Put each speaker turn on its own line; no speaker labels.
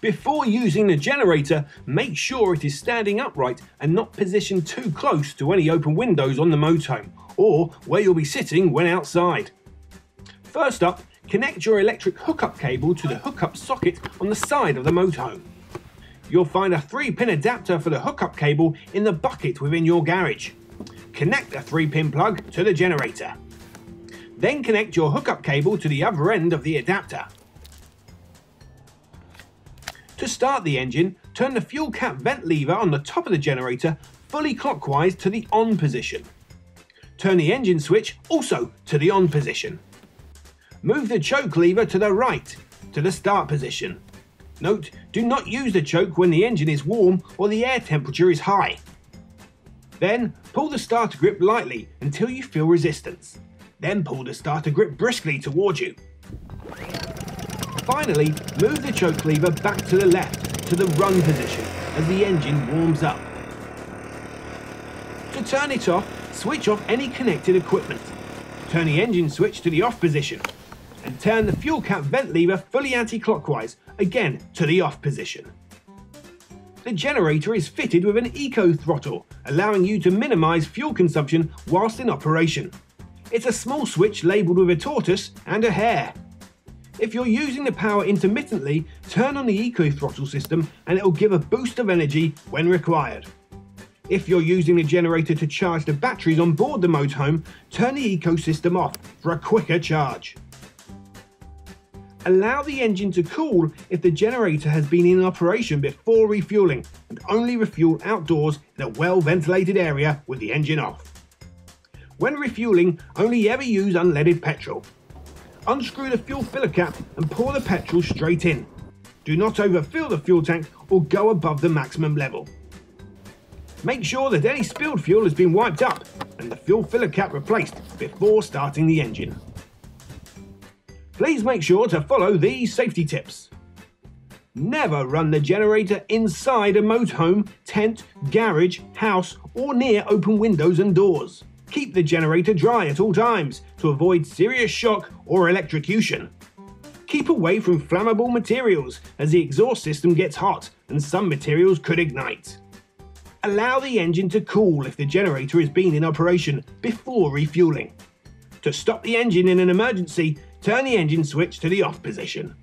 Before using the generator, make sure it is standing upright and not positioned too close to any open windows on the motorhome or where you'll be sitting when outside. First up, connect your electric hookup cable to the hookup socket on the side of the motorhome. You'll find a 3-pin adapter for the hookup cable in the bucket within your garage. Connect a 3-pin plug to the generator. Then connect your hookup cable to the other end of the adapter. To start the engine, turn the fuel cap vent lever on the top of the generator fully clockwise to the on position. Turn the engine switch also to the on position. Move the choke lever to the right, to the start position. Note, do not use the choke when the engine is warm or the air temperature is high. Then, pull the starter grip lightly until you feel resistance. Then pull the starter grip briskly towards you. Finally, move the choke lever back to the left to the run position as the engine warms up. To turn it off, switch off any connected equipment. Turn the engine switch to the off position and turn the fuel cap vent lever fully anti-clockwise, again to the off position. The generator is fitted with an eco throttle, allowing you to minimize fuel consumption whilst in operation. It's a small switch labelled with a tortoise and a hare. If you're using the power intermittently, turn on the eco throttle system and it will give a boost of energy when required. If you're using the generator to charge the batteries on board the motorhome, turn the eco system off for a quicker charge. Allow the engine to cool if the generator has been in operation before refueling, and only refuel outdoors in a well-ventilated area with the engine off. When refueling, only ever use unleaded petrol. Unscrew the fuel filler cap and pour the petrol straight in. Do not overfill the fuel tank or go above the maximum level. Make sure that any spilled fuel has been wiped up and the fuel filler cap replaced before starting the engine. Please make sure to follow these safety tips. Never run the generator inside a motorhome, tent, garage, house or near open windows and doors. Keep the generator dry at all times to avoid serious shock or electrocution. Keep away from flammable materials as the exhaust system gets hot and some materials could ignite. Allow the engine to cool if the generator has been in operation before refueling. To stop the engine in an emergency, turn the engine switch to the off position.